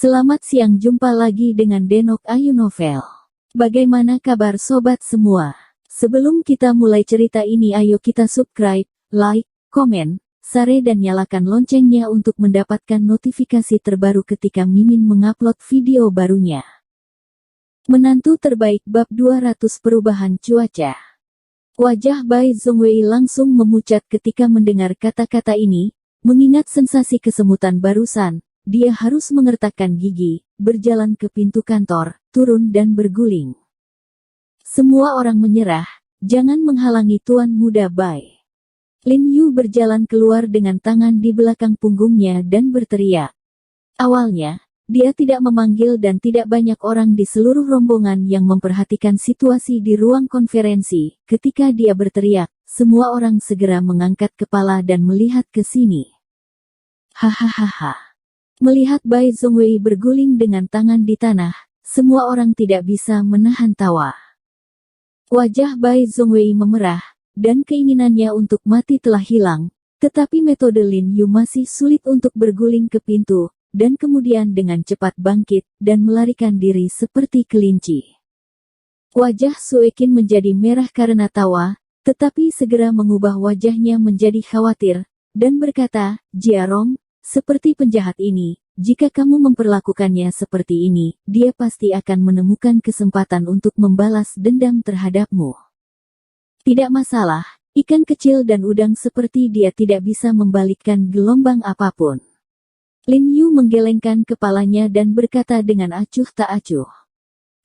Selamat siang, jumpa lagi dengan Denok Ayu Novel. Bagaimana kabar sobat semua? Sebelum kita mulai cerita ini, ayo kita subscribe, like, komen, share dan nyalakan loncengnya untuk mendapatkan notifikasi terbaru ketika Mimin mengupload video barunya. Menantu terbaik bab 200 perubahan cuaca. Wajah Bai Zongwei langsung memucat ketika mendengar kata-kata ini, mengingat sensasi kesemutan barusan. Dia harus mengertakkan gigi, berjalan ke pintu kantor, turun dan berguling. Semua orang menyerah, jangan menghalangi Tuan Muda Bai. Lin Yu berjalan keluar dengan tangan di belakang punggungnya dan berteriak. Awalnya, dia tidak memanggil dan tidak banyak orang di seluruh rombongan yang memperhatikan situasi di ruang konferensi. Ketika dia berteriak, semua orang segera mengangkat kepala dan melihat ke sini. Hahaha. Melihat Bai Zongwei berguling dengan tangan di tanah, semua orang tidak bisa menahan tawa. Wajah Bai Zongwei memerah, dan keinginannya untuk mati telah hilang, tetapi metode Lin Yu masih sulit untuk berguling ke pintu, dan kemudian dengan cepat bangkit, dan melarikan diri seperti kelinci. Wajah Suekin menjadi merah karena tawa, tetapi segera mengubah wajahnya menjadi khawatir, dan berkata, Jiarong, seperti penjahat ini, jika kamu memperlakukannya seperti ini, dia pasti akan menemukan kesempatan untuk membalas dendam terhadapmu. Tidak masalah, ikan kecil dan udang seperti dia tidak bisa membalikkan gelombang apapun. Lin Yu menggelengkan kepalanya dan berkata dengan acuh tak acuh.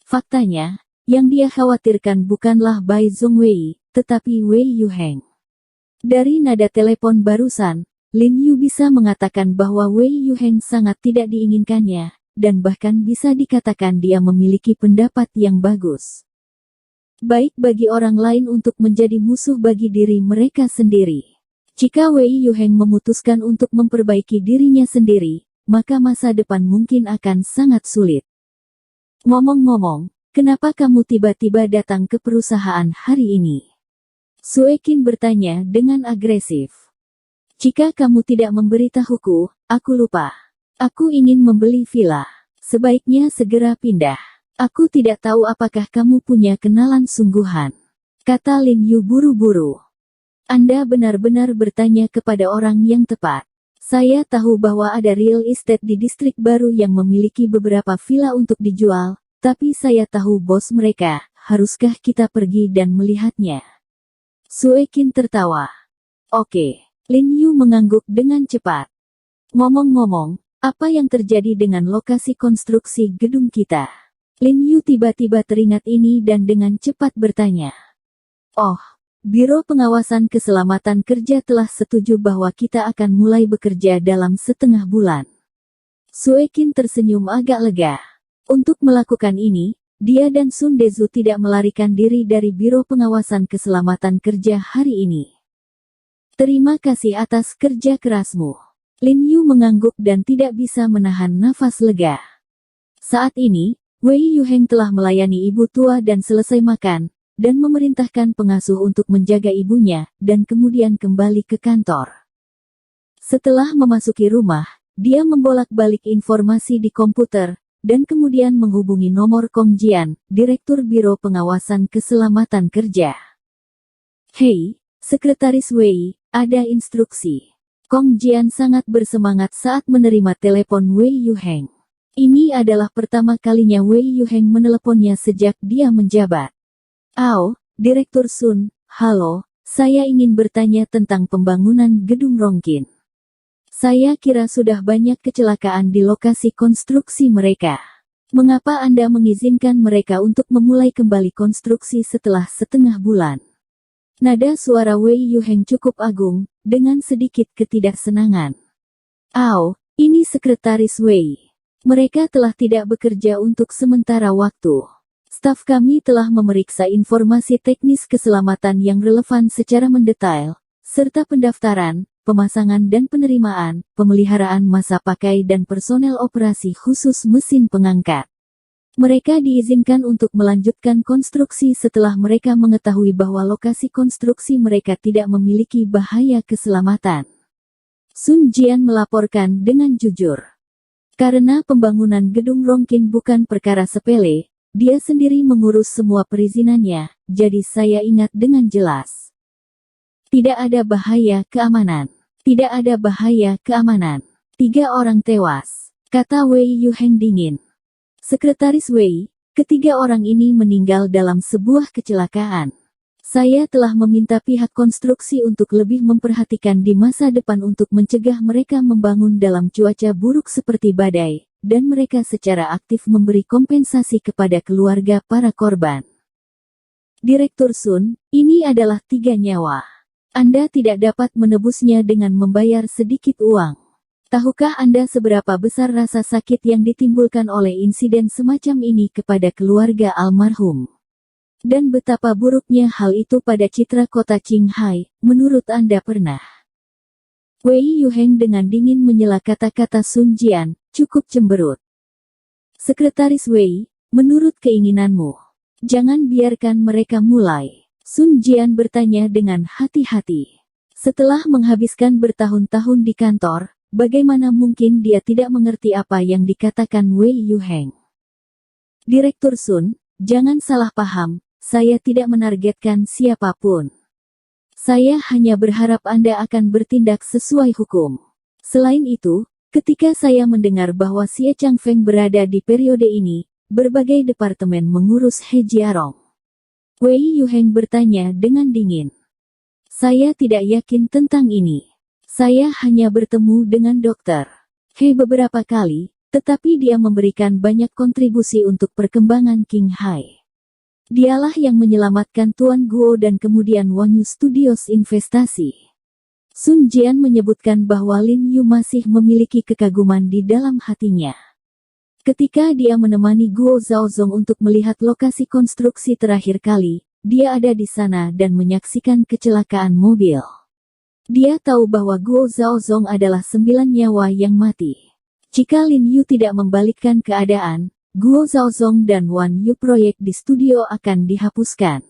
Faktanya, yang dia khawatirkan bukanlah Bai Zongwei, tetapi Wei Yuheng. Dari nada telepon barusan, Lin Yu bisa mengatakan bahwa Wei Yuheng sangat tidak diinginkannya, dan bahkan bisa dikatakan dia memiliki pendapat yang bagus. Baik bagi orang lain untuk menjadi musuh bagi diri mereka sendiri. Jika Wei Yuheng memutuskan untuk memperbaiki dirinya sendiri, maka masa depan mungkin akan sangat sulit. Ngomong-ngomong, kenapa kamu tiba-tiba datang ke perusahaan hari ini? Suekin bertanya dengan agresif. Jika kamu tidak memberitahuku, aku lupa. Aku ingin membeli villa. Sebaiknya segera pindah. Aku tidak tahu apakah kamu punya kenalan sungguhan. Kata Lin Yu buru-buru. Anda benar-benar bertanya kepada orang yang tepat. Saya tahu bahwa ada real estate di distrik baru yang memiliki beberapa villa untuk dijual, tapi saya tahu bos mereka. Haruskah kita pergi dan melihatnya? Suekin tertawa. Oke. Lin Yu mengangguk dengan cepat. Ngomong-ngomong, apa yang terjadi dengan lokasi konstruksi gedung kita? Lin Yu tiba-tiba teringat ini dan dengan cepat bertanya. Oh, Biro Pengawasan Keselamatan Kerja telah setuju bahwa kita akan mulai bekerja dalam setengah bulan. Suekin tersenyum agak lega. Untuk melakukan ini, dia dan Sun Dezu tidak melarikan diri dari Biro Pengawasan Keselamatan Kerja hari ini. Terima kasih atas kerja kerasmu. Lin Yu mengangguk dan tidak bisa menahan nafas lega. Saat ini, Wei Yuheng telah melayani ibu tua dan selesai makan, dan memerintahkan pengasuh untuk menjaga ibunya, dan kemudian kembali ke kantor. Setelah memasuki rumah, dia membolak-balik informasi di komputer, dan kemudian menghubungi nomor Kong Jian, Direktur Biro Pengawasan Keselamatan Kerja. Hei, Sekretaris Wei, ada instruksi. Kong Jian sangat bersemangat saat menerima telepon Wei Yuheng. Ini adalah pertama kalinya Wei Yuheng meneleponnya sejak dia menjabat. Direktur Sun, halo, saya ingin bertanya tentang pembangunan gedung Rongkin. Saya kira sudah banyak kecelakaan di lokasi konstruksi mereka. Mengapa Anda mengizinkan mereka untuk memulai kembali konstruksi setelah setengah bulan? Nada suara Wei Yuheng cukup agung, dengan sedikit ketidaksenangan. Ini Sekretaris Wei. Mereka telah tidak bekerja untuk sementara waktu. Staf kami telah memeriksa informasi teknis keselamatan yang relevan secara mendetail, serta pendaftaran, pemasangan dan penerimaan, pemeliharaan masa pakai dan personel operasi khusus mesin pengangkat. Mereka diizinkan untuk melanjutkan konstruksi setelah mereka mengetahui bahwa lokasi konstruksi mereka tidak memiliki bahaya keselamatan. Sun Jian melaporkan dengan jujur. Karena pembangunan gedung Rongkin bukan perkara sepele, dia sendiri mengurus semua perizinannya, jadi saya ingat dengan jelas. Tidak ada bahaya keamanan. Tidak ada bahaya keamanan. 3 orang tewas, kata Wei Yuheng dingin. Sekretaris Wei, ketiga orang ini meninggal dalam sebuah kecelakaan. Saya telah meminta pihak konstruksi untuk lebih memperhatikan di masa depan untuk mencegah mereka membangun dalam cuaca buruk seperti badai, dan mereka secara aktif memberi kompensasi kepada keluarga para korban. Direktur Sun, ini adalah 3 nyawa. Anda tidak dapat menebusnya dengan membayar sedikit uang. Tahukah Anda seberapa besar rasa sakit yang ditimbulkan oleh insiden semacam ini kepada keluarga almarhum? Dan betapa buruknya hal itu pada citra kota Qinghai, menurut Anda pernah? Wei Yuheng dengan dingin menyela kata-kata Sun Jian, cukup cemberut. Sekretaris Wei, menurut keinginanmu, jangan biarkan mereka mulai. Sun Jian bertanya dengan hati-hati. Setelah menghabiskan bertahun-tahun di kantor, bagaimana mungkin dia tidak mengerti apa yang dikatakan Wei Yuheng? Direktur Sun, jangan salah paham. Saya tidak menargetkan siapapun. Saya hanya berharap Anda akan bertindak sesuai hukum. Selain itu, ketika saya mendengar bahwa Xie Changfeng berada di periode ini, berbagai departemen mengurus He Jiarong. Wei Yuheng bertanya dengan dingin. Saya tidak yakin tentang ini. Saya hanya bertemu dengan dokter He beberapa kali, tetapi dia memberikan banyak kontribusi untuk perkembangan Qinghai. Dialah yang menyelamatkan Tuan Guo dan kemudian Wanyu Studios investasi. Sun Jian menyebutkan bahwa Lin Yu masih memiliki kekaguman di dalam hatinya. Ketika dia menemani Guo Zhaozong untuk melihat lokasi konstruksi terakhir kali, dia ada di sana dan menyaksikan kecelakaan mobil. Dia tahu bahwa Guo Zhaozong adalah 9 nyawa yang mati. Jika Lin Yu tidak membalikkan keadaan, Guo Zhaozong dan Wan Yu proyek di studio akan dihapuskan.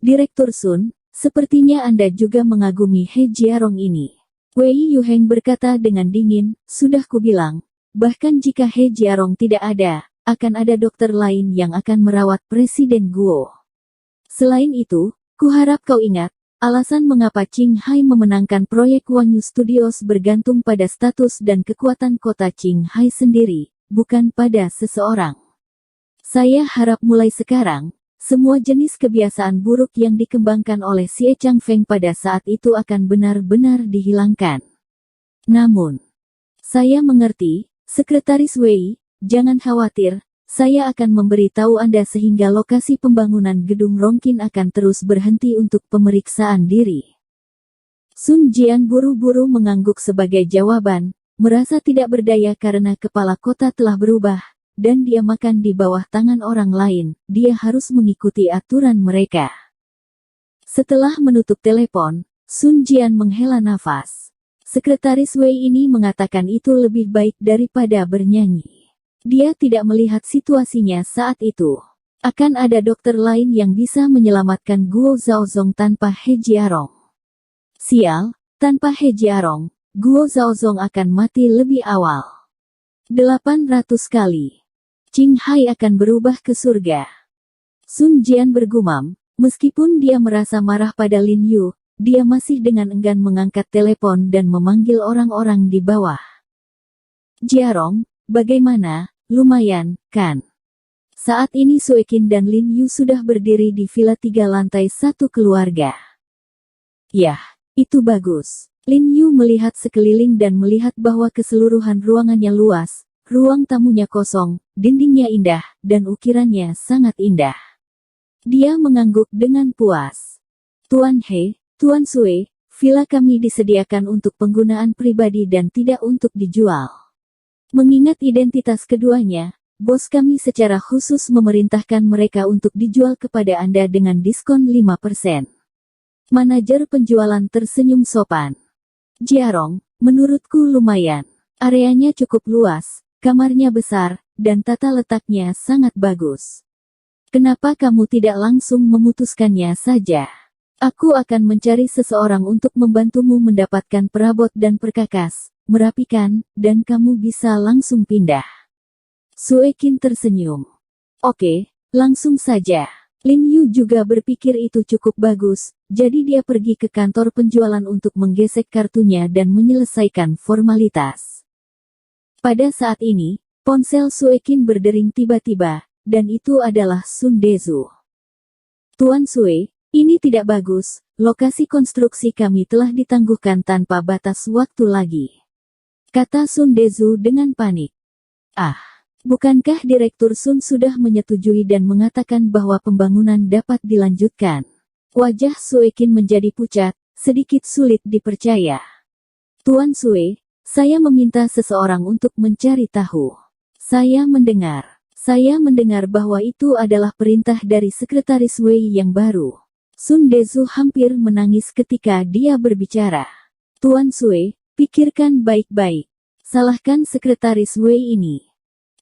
Direktur Sun, sepertinya Anda juga mengagumi He Jiarong ini. Wei Yuheng berkata dengan dingin, sudah kubilang, bahkan jika He Jiarong tidak ada, akan ada dokter lain yang akan merawat Presiden Guo. Selain itu, kuharap kau ingat, alasan mengapa Qinghai memenangkan proyek Wanyu Studios bergantung pada status dan kekuatan kota Qinghai sendiri, bukan pada seseorang. Saya harap mulai sekarang, semua jenis kebiasaan buruk yang dikembangkan oleh Xie Changfeng pada saat itu akan benar-benar dihilangkan. Namun, saya mengerti, Sekretaris Wei, jangan khawatir, saya akan memberitahu Anda sehingga lokasi pembangunan gedung Rongkin akan terus berhenti untuk pemeriksaan diri. Sun Jian buru-buru mengangguk sebagai jawaban, merasa tidak berdaya karena kepala kota telah berubah, dan dia makan di bawah tangan orang lain, dia harus mengikuti aturan mereka. Setelah menutup telepon, Sun Jian menghela nafas. Sekretaris Wei ini mengatakan itu lebih baik daripada bernyanyi. Dia tidak melihat situasinya saat itu. Akan ada dokter lain yang bisa menyelamatkan Guo Zhaozong tanpa He Jiarong. Sial, tanpa He Jiarong, Guo Zhaozong akan mati lebih awal. 800 kali. Qinghai akan berubah ke surga. Sun Jian bergumam, meskipun dia merasa marah pada Lin Yu, dia masih dengan enggan mengangkat telepon dan memanggil orang-orang di bawah. Jiarong, bagaimana? Lumayan, kan? Saat ini Suekin dan Lin Yu sudah berdiri di villa 3 lantai 1 keluarga. Yah, itu bagus. Lin Yu melihat sekeliling dan melihat bahwa keseluruhan ruangannya luas, ruang tamunya kosong, dindingnya indah, dan ukirannya sangat indah. Dia mengangguk dengan puas. Tuan He, Tuan Sue, villa kami disediakan untuk penggunaan pribadi dan tidak untuk dijual. Mengingat identitas keduanya, bos kami secara khusus memerintahkan mereka untuk dijual kepada Anda dengan diskon 5%. Manajer penjualan tersenyum sopan. Jiarong, menurutku lumayan. Areanya cukup luas, kamarnya besar, dan tata letaknya sangat bagus. Kenapa kamu tidak langsung memutuskannya saja? Aku akan mencari seseorang untuk membantumu mendapatkan perabot dan perkakas, merapikan, dan kamu bisa langsung pindah. Sue Qin tersenyum. Oke, langsung saja. Lin Yu juga berpikir itu cukup bagus, jadi dia pergi ke kantor penjualan untuk menggesek kartunya dan menyelesaikan formalitas. Pada saat ini, ponsel Sue Qin berdering tiba-tiba, dan itu adalah Sun Dezu. Tuan Sue, ini tidak bagus, lokasi konstruksi kami telah ditangguhkan tanpa batas waktu lagi. Kata Sun Dezu dengan panik. Ah, bukankah Direktur Sun sudah menyetujui dan mengatakan bahwa pembangunan dapat dilanjutkan? Wajah Sue Qin menjadi pucat, sedikit sulit dipercaya. Tuan Sue, saya meminta seseorang untuk mencari tahu. Saya mendengar bahwa itu adalah perintah dari Sekretaris Wei yang baru. Sun Dezu hampir menangis ketika dia berbicara. Tuan Sue, pikirkan baik-baik. Salahkan Sekretaris Wei ini.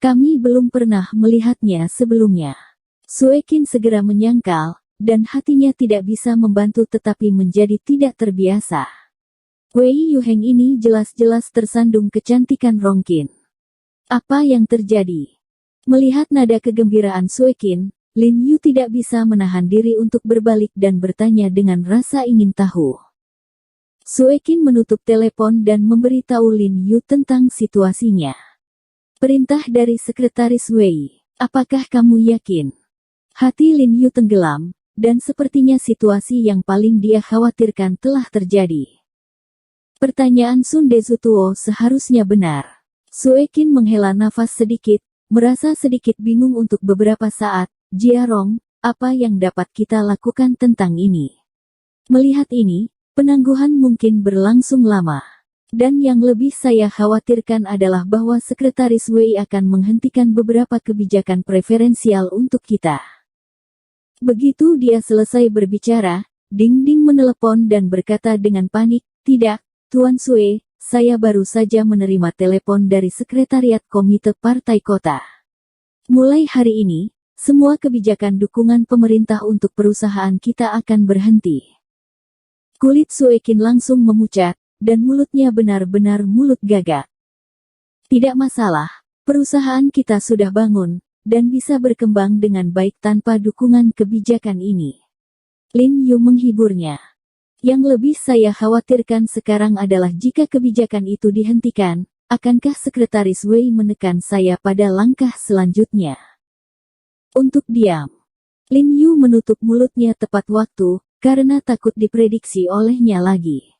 Kami belum pernah melihatnya sebelumnya. Sue Qin segera menyangkal, dan hatinya tidak bisa membantu tetapi menjadi tidak terbiasa. Wei Yuheng ini jelas-jelas tersandung kecantikan Rongqin. Apa yang terjadi? Melihat nada kegembiraan Sue Qin, Lin Yu tidak bisa menahan diri untuk berbalik dan bertanya dengan rasa ingin tahu. Sue Qin menutup telepon dan memberitahu Lin Yu tentang situasinya. Perintah dari Sekretaris Wei, apakah kamu yakin? Hati Lin Yu tenggelam, dan sepertinya situasi yang paling dia khawatirkan telah terjadi. Pertanyaan Sun Dezu Tuo seharusnya benar. Sue Qin menghela nafas sedikit, merasa sedikit bingung untuk beberapa saat. Jiarong, apa yang dapat kita lakukan tentang ini? Melihat ini, penangguhan mungkin berlangsung lama. Dan yang lebih saya khawatirkan adalah bahwa Sekretaris Wei akan menghentikan beberapa kebijakan preferensial untuk kita. Begitu dia selesai berbicara, Ding Ding menelepon dan berkata dengan panik, "Tidak, Tuan Sue, saya baru saja menerima telepon dari Sekretariat Komite Partai Kota. Mulai hari ini, semua kebijakan dukungan pemerintah untuk perusahaan kita akan berhenti." Kulit Sue Qin langsung memucat, dan mulutnya benar-benar mulut gagak. Tidak masalah, perusahaan kita sudah bangun, dan bisa berkembang dengan baik tanpa dukungan kebijakan ini. Lin Yu menghiburnya. Yang lebih saya khawatirkan sekarang adalah jika kebijakan itu dihentikan, akankah Sekretaris Wei menekan saya pada langkah selanjutnya? Untuk diam. Lin Yu menutup mulutnya tepat waktu, karena takut diprediksi olehnya lagi.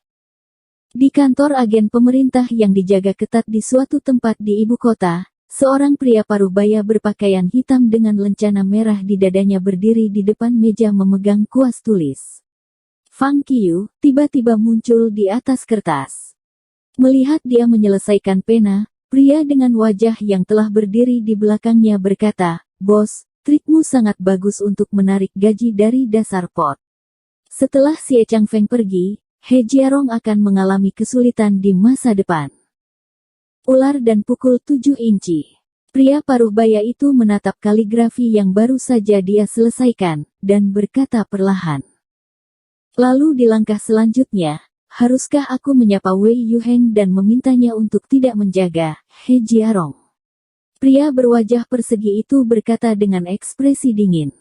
Di kantor agen pemerintah yang dijaga ketat di suatu tempat di ibu kota, seorang pria paruh baya berpakaian hitam dengan lencana merah di dadanya berdiri di depan meja memegang kuas tulis. Fang Qiu tiba-tiba muncul di atas kertas. Melihat dia menyelesaikan pena, pria dengan wajah yang telah berdiri di belakangnya berkata, "Bos, trikmu sangat bagus untuk menarik gaji dari dasar pot." Setelah Xie Changfeng pergi, He Jiarong akan mengalami kesulitan di masa depan. Ular dan pukul 7 inci. Pria paruh baya itu menatap kaligrafi yang baru saja dia selesaikan, dan berkata perlahan. Lalu di langkah selanjutnya, haruskah aku menyapa Wei Yuheng dan memintanya untuk tidak menjaga He Jiarong? Pria berwajah persegi itu berkata dengan ekspresi dingin.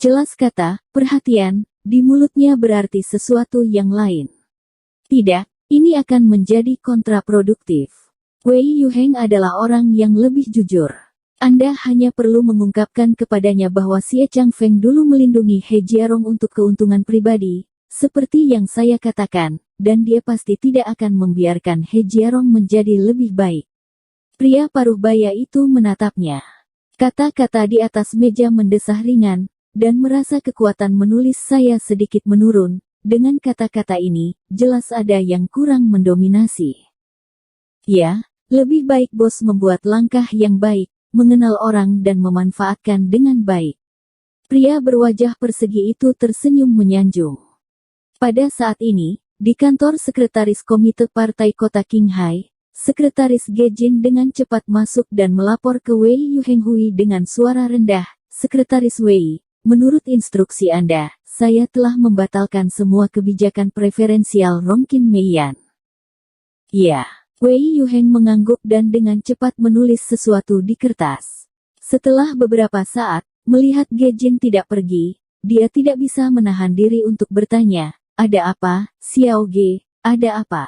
Jelas kata, perhatian, di mulutnya berarti sesuatu yang lain. Tidak, ini akan menjadi kontraproduktif. Wei Yuheng adalah orang yang lebih jujur. Anda hanya perlu mengungkapkan kepadanya bahwa Xie Changfeng dulu melindungi He Jiarong untuk keuntungan pribadi, seperti yang saya katakan, dan dia pasti tidak akan membiarkan He Jiarong menjadi lebih baik. Pria paruh baya itu menatapnya. Kata-kata di atas meja mendesah ringan, dan merasa kekuatan menulis saya sedikit menurun. Dengan kata-kata ini, jelas ada yang kurang mendominasi. Ya, lebih baik bos membuat langkah yang baik, mengenal orang dan memanfaatkan dengan baik. Pria berwajah persegi itu tersenyum menyanjung. Pada saat ini, di kantor Sekretaris Komite Partai Kota Qinghai, Sekretaris Ge Jin dengan cepat masuk dan melapor ke Wei Yuheng Hui dengan suara rendah, "Sekretaris Wei, menurut instruksi Anda, saya telah membatalkan semua kebijakan preferensial Rongqin Meiyan." "Ya, Wei Yuheng mengangguk dan dengan cepat menulis sesuatu di kertas. Setelah beberapa saat, melihat Ge Jin tidak pergi, dia tidak bisa menahan diri untuk bertanya, "Ada apa, Xiao Ge? Ada apa?"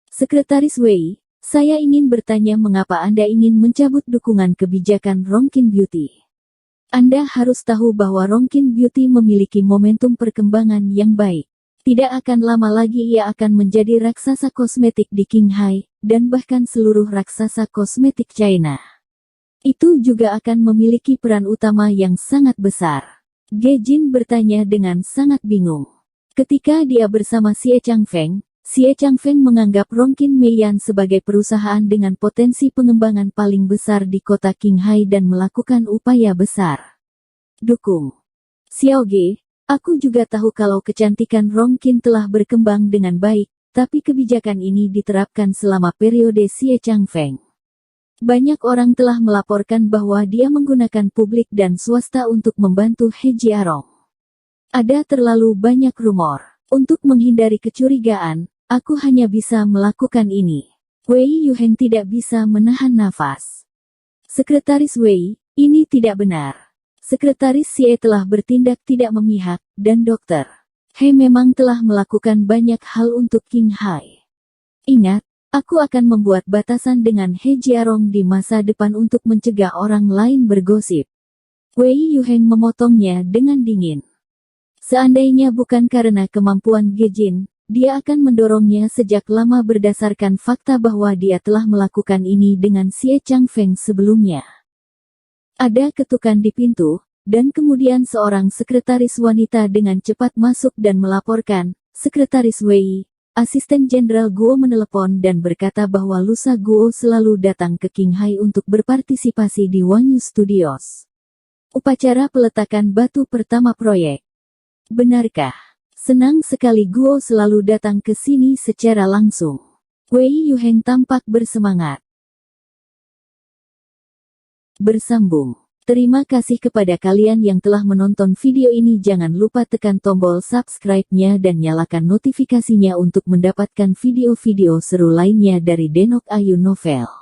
Sekretaris Wei, saya ingin bertanya mengapa Anda ingin mencabut dukungan kebijakan Rongqing Beauty. Anda harus tahu bahwa Rongqing Beauty memiliki momentum perkembangan yang baik. Tidak akan lama lagi ia akan menjadi raksasa kosmetik di Qinghai, dan bahkan seluruh raksasa kosmetik China. Itu juga akan memiliki peran utama yang sangat besar. Ge Jin bertanya dengan sangat bingung. Ketika dia bersama Xie Changfeng menganggap Rongqing Meiyan sebagai perusahaan dengan potensi pengembangan paling besar di kota Qinghai dan melakukan upaya besar. Dukung. Xiao Ge, aku juga tahu kalau kecantikan Rongqing telah berkembang dengan baik, tapi kebijakan ini diterapkan selama periode Xie Changfeng. Banyak orang telah melaporkan bahwa dia menggunakan publik dan swasta untuk membantu He Jiarong. Ada terlalu banyak rumor. Untuk menghindari kecurigaan, aku hanya bisa melakukan ini. Wei Yuheng tidak bisa menahan nafas. Sekretaris Wei, ini tidak benar. Sekretaris Xie telah bertindak tidak memihak, dan Dr. He memang telah melakukan banyak hal untuk Qinghai. Ingat, aku akan membuat batasan dengan He Jiarong di masa depan untuk mencegah orang lain bergosip. Wei Yuheng memotongnya dengan dingin. Seandainya bukan karena kemampuan Ge Jin, dia akan mendorongnya sejak lama berdasarkan fakta bahwa dia telah melakukan ini dengan Xie Changfeng sebelumnya. Ada ketukan di pintu, dan kemudian seorang sekretaris wanita dengan cepat masuk dan melaporkan, "Sekretaris Wei, Asisten Jenderal Guo menelepon dan berkata bahwa lusa Guo selalu datang ke Qinghai untuk berpartisipasi di Wanyu Studios. Upacara peletakan batu pertama proyek. Benarkah? Senang sekali Guo selalu datang ke sini secara langsung." Wei Yuheng tampak bersemangat. Bersambung. Terima kasih kepada kalian yang telah menonton video ini. Jangan lupa tekan tombol subscribe-nya dan nyalakan notifikasinya untuk mendapatkan video-video seru lainnya dari Denok Ayu Novel.